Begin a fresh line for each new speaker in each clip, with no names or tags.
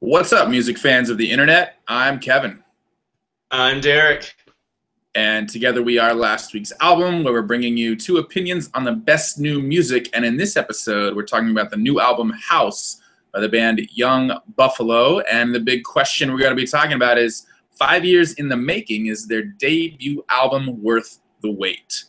What's up, music fans of the internet? I'm Kevin,
I'm Derek.
and together we are last week's album, where we're bringing you two opinions on the best new music. And in this episode, we're talking about the new album House by the band Young Buffalo. And the big question we're going to be talking about is 5 years in the making. Is their debut album worth the wait?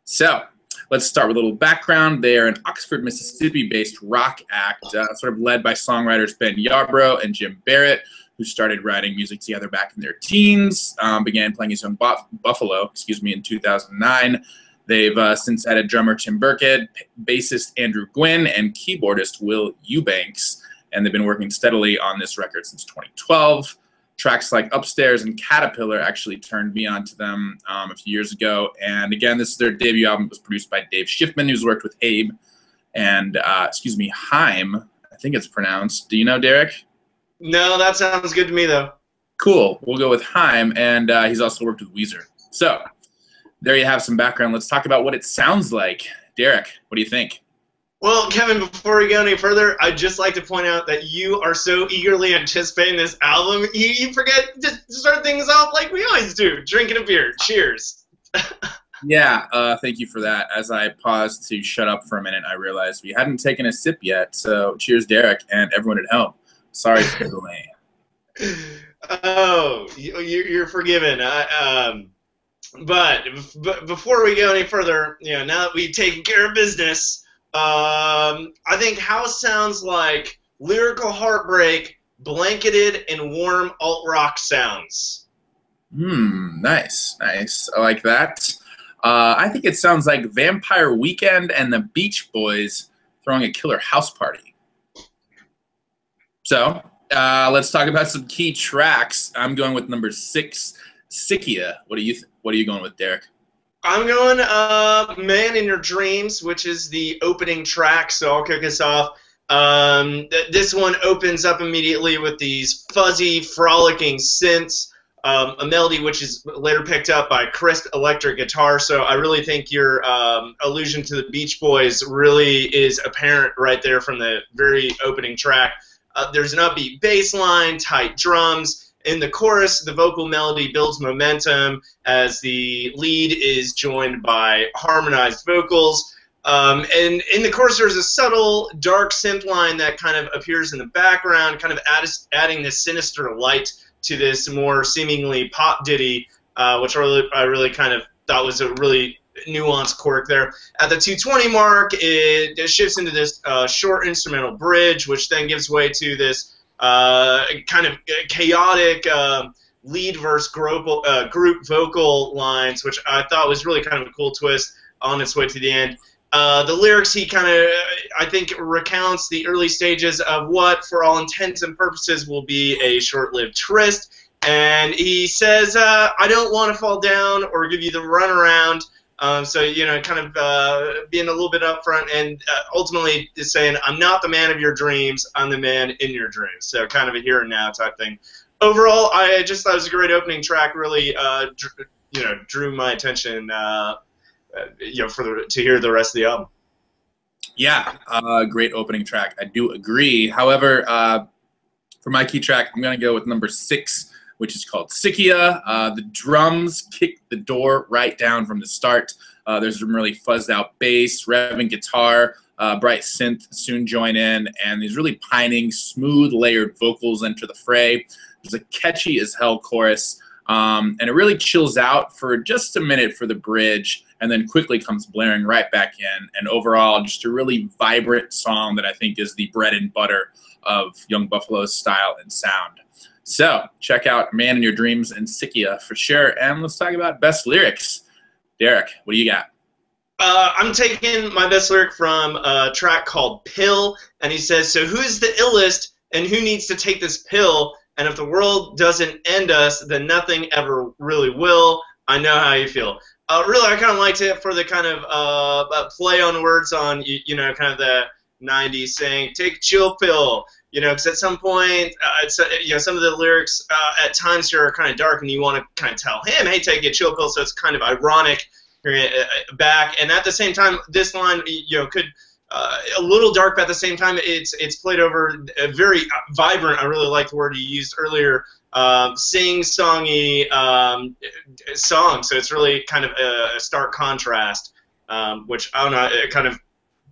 So let's start with a little background. They are an Oxford, Mississippi-based rock act, sort of led by songwriters Ben Yarbrough and Jim Barrett, who started writing music together back in their teens, began playing his own Buffalo, in 2009. They've since added drummer Tim Burkett, bassist Andrew Gwynn, and keyboardist Will Eubanks, and they've been working steadily on this record since 2012. Tracks like Upstairs and Caterpillar actually turned me on to them a few years ago. And again, this is their debut album. It was produced by Dave Schiffman, who's worked with Abe and, Haim, I think it's pronounced. Do you know, Derek?
No, that sounds good to me, though.
Cool. We'll go with Haim, and he's also worked with Weezer. So there you have some background. Let's talk about what it sounds like. Derek, what do you think?
Well, Kevin, before we go any further, I'd just like to point out that you are so eagerly anticipating this album, you forget to start things off like we always do, drinking a beer. Cheers.
Yeah, thank you for that. As I paused to shut up for a minute, I realized we hadn't taken a sip yet. So cheers, Derek, and everyone at home. Sorry for the delay.
Oh, you're forgiven. But before we go any further, now that we've taken care of business, I think House sounds like Lyrical Heartbreak blanketed in warm alt-rock sounds.
Nice. I like that. I think it sounds like Vampire Weekend and the Beach Boys throwing a killer house party. So let's talk about some key tracks. I'm going with number 6, Sykia. What are you going with, Derek?
I'm going Man in Your Dreams, which is the opening track, so I'll kick us off. This one opens up immediately with these fuzzy, frolicking synths, a melody which is later picked up by crisp electric guitar, so I really think your allusion to the Beach Boys really is apparent right there from the very opening track. There's an upbeat bass line, tight drums. In the chorus, the vocal melody builds momentum as the lead is joined by harmonized vocals. And in the chorus, there's a subtle, dark synth line that kind of appears in the background, kind of adding this sinister light to this more seemingly pop ditty, which I really kind of thought was a really nuanced quirk there. At the 2:20 mark, it shifts into this short instrumental bridge, which then gives way to this kind of chaotic lead verse group vocal lines, which I thought was really kind of a cool twist on its way to the end. The lyrics, he kind of, I think, recounts the early stages of what, for all intents and purposes, will be a short-lived tryst. And he says, I don't want to fall down or give you the runaround. So, kind of being a little bit upfront and ultimately is saying, I'm not the man of your dreams, I'm the man in your dreams. So kind of a here and now type thing. Overall, I just thought it was a great opening track, really, drew my attention, to hear the rest of the album.
Yeah, great opening track. I do agree. However, for my key track, I'm going to go with number 6, which is called Sykia. The drums kick the door right down from the start. There's some really fuzzed out bass, revving guitar, bright synth soon join in, and these really pining, smooth layered vocals enter the fray. There's a catchy as hell chorus, and it really chills out for just a minute for the bridge, and then quickly comes blaring right back in. And overall, just a really vibrant song that I think is the bread and butter of Young Buffalo's style and sound. So check out Man in Your Dreams and Sykia for sure. And let's talk about best lyrics. Derek, what do you got?
I'm taking my best lyric from a track called Pill. And he says, so who's the illest and who needs to take this pill? And if the world doesn't end us, then nothing ever really will. I know how you feel. Really, I kind of liked it for the kind of play on words on, kind of the 90s saying, take a chill pill. Because at some point, some of the lyrics at times here are kind of dark, and you want to kind of tell him, hey, take a chill pill, so it's kind of ironic back. And at the same time, this line, could a little dark, but at the same time, it's played over very vibrant. I really like the word you used earlier, sing-songy song. So it's really kind of a stark contrast, which I don't know, it kind of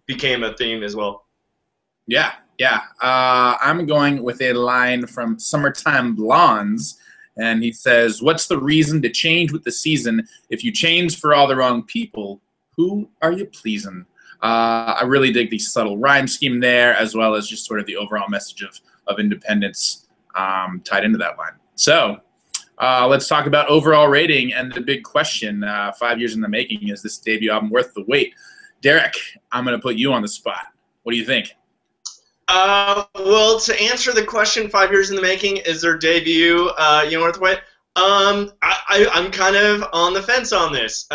became a theme as well.
Yeah, yeah. I'm going with a line from Summertime Blondes, and he says, "What's the reason to change with the season? If you change for all the wrong people, who are you pleasing?" I really dig the subtle rhyme scheme there, as well as just sort of the overall message of independence tied into that line. So let's talk about overall rating and the big question, 5 years in the making, is this debut album worth the wait? Derek, I'm going to put you on the spot. What do you think?
Well, to answer the question, 5 years in the making, is their debut, worth the wait? I'm kind of on the fence on this.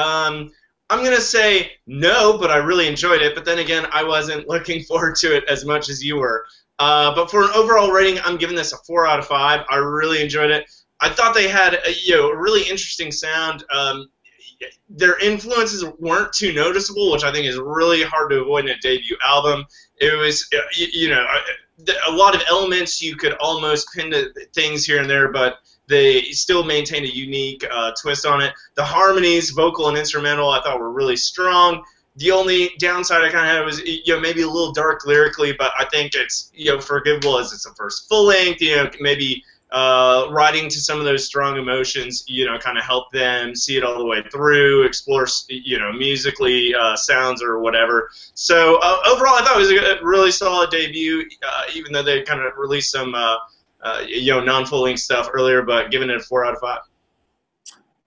I'm going to say no, but I really enjoyed it. But then again, I wasn't looking forward to it as much as you were. But for an overall rating, I'm giving this a 4 out of 5. I really enjoyed it. I thought they had a really interesting sound. Their influences weren't too noticeable, which I think is really hard to avoid in a debut album. It was, a lot of elements you could almost pin to things here and there, but they still maintained a unique twist on it. The harmonies, vocal and instrumental, I thought were really strong. The only downside I kind of had was, maybe a little dark lyrically, but I think it's, forgivable as it's a first full length. Maybe writing to some of those strong emotions, kind of help them see it all the way through, explore, musically, sounds or whatever. So overall, I thought it was a really solid debut, even though they kind of released some, non-full length stuff earlier, but giving it a 4 out of 5.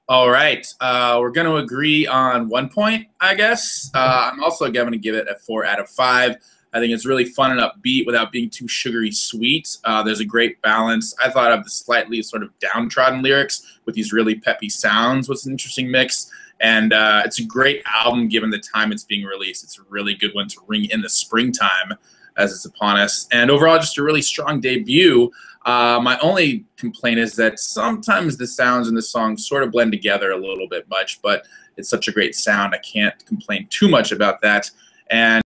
All right, we're going to agree on 1 point, I guess. I'm also going to give it a 4 out of 5. I think it's really fun and upbeat without being too sugary sweet. There's a great balance. I thought of the slightly sort of downtrodden lyrics with these really peppy sounds was an interesting mix. And it's a great album given the time it's being released. It's a really good one to ring in the springtime as it's upon us. And overall, just a really strong debut. My only complaint is that sometimes the sounds in the song sort of blend together a little bit much, but it's such a great sound. I can't complain too much about that. And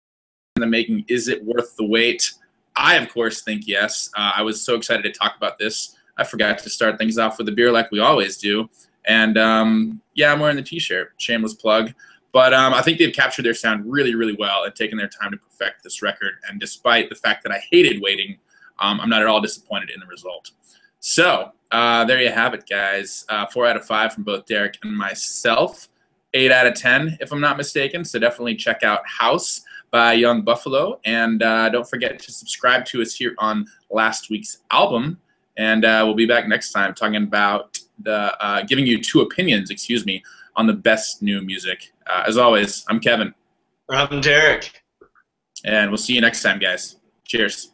in the making, is it worth the wait? I, of course, think yes. I was so excited to talk about this. I forgot to start things off with a beer like we always do. And yeah, I'm wearing the t-shirt. Shameless plug. But I think they've captured their sound really, really well and taken their time to perfect this record. And despite the fact that I hated waiting, I'm not at all disappointed in the result. So there you have it, guys. 4 out of 5 from both Derek and myself. 8 out of 10, if I'm not mistaken. So definitely check out House by Young Buffalo. And don't forget to subscribe to us here on last week's album. And we'll be back next time talking about giving you 2 opinions, on the best new music. As always, I'm Kevin.
I'm Derek.
And we'll see you next time, guys. Cheers.